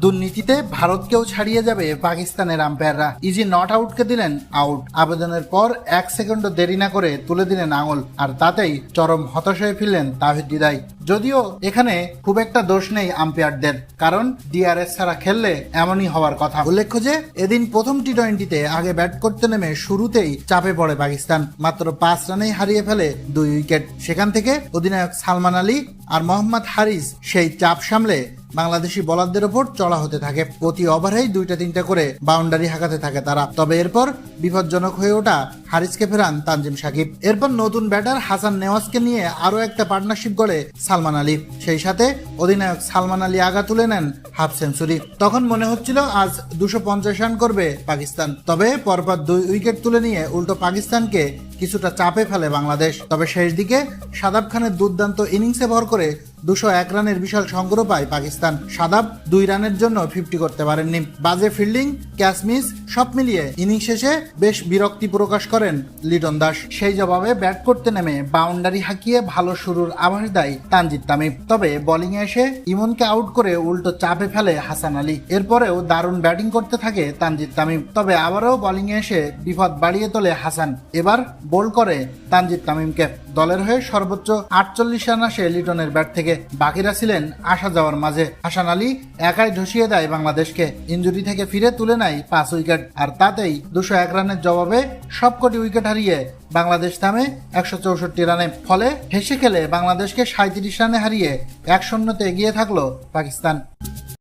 দুর্নীতিতে ভারতকেও ছাড়িয়ে যাবে পাকিস্তানের আম্পায়াররা। ইজি নট আউটকে দিলেন আউট। আবেদনের পর 1 সেকেন্ডও দেরি না করে তুলে দিলেন আঙুল, আর তাতেই চরম হতাশায় ফিরলেন তাওহিদ হৃদয়। যদিও এখানে খুব একটা দোষ নেই আম্পায়ারদের, কারণ ডিআরএস ছাড়া খেললে এমনই হওয়ার কথা। উল্লেখ্য যে এদিন প্রথম টি-20তে আগে ব্যাট করতে নেমে শুরুতেই চাপে পড়ে পাকিস্তান। মাত্র 5 রানেই হারিয়ে ফেলে 2 উইকেট। সেখান থেকে অধিনায়ক সালমান আলী আর মোহাম্মদ হারিস সেই চাপ সামলে বাংলাদেশি বোলারদের ওপর চড়া হতে থাকে। প্রতি ওভারেই 2-3 করে বাউন্ডারি হাঁকাতে থাকে তারা। তবে এরপর বিপজ্জনক হয়ে ওঠা হারিসকে ফেরান তানজিম সাকিব। এরপর নতুন ব্যাটার হাসান নেওয়াজকে নিয়ে আরও একটা পার্টনারশিপ গড়ে সালমান আলী। সেই সাথে অধিনায়ক সালমান আলী আগা তুলে নেন হাফ সেঞ্চুরি। তখন মনে হচ্ছিল আজ 250 রান করবে পাকিস্তান। তবে পরপর 2 উইকেট তুলে নিয়ে উল্টো পাকিস্তানকে কিছুটা চাপে ফেলে বাংলাদেশ। তবে শেষ দিকে শাদাব খানের দুর্দান্ত ইনিংসে ভর করে 201 রানের বিশাল সংগ্রহ পায় পাকিস্তান। শাদাব 2 রানের জন্য 50 করতে পারেননি। বাজে ফিল্ডিং, ক্যাচ মিস সব মিলিয়ে ইনিংস শেষে বেশ বিরক্তি প্রকাশ করেন লিটন দাস। সেই জবাবে ব্যাট করতে নেমে বাউন্ডারি হাঁকিয়ে ভালো শুরুর আভাস দেয় তানজিদ তামিম। তবে বোলিংয়ে এসে ইমনকে আউট করে উল্টো চাপে ফেলে হাসান আলী। এরপরেও দারুণ ব্যাটিং করতে থাকে তানজিদ তামিম। তবে আবারও বোলিংয়ে এসে বিপদ বাড়িয়ে তোলে হাসান। এবার বোল করে তানজিদ তামিমকে। দলের হয়ে সর্বোচ্চ 48 রান আসে লিটনের ব্যাট থেকে। বাকিরা ছিলেন আসা যাওয়ার মাঝে। হাসান আলী একাই ধসিয়ে দেয় বাংলাদেশকে। ইনজুরি থেকে ফিরে তুলে নেয় 5 উইকেট, আর তাতেই 201 রানের জবাবে সবকটি উইকেট হারিয়ে বাংলাদেশ থামে 164 রানে। ফলে হেসে খেলে বাংলাদেশকে 37 রানে হারিয়ে 1-0 এগিয়ে থাকলো পাকিস্তান।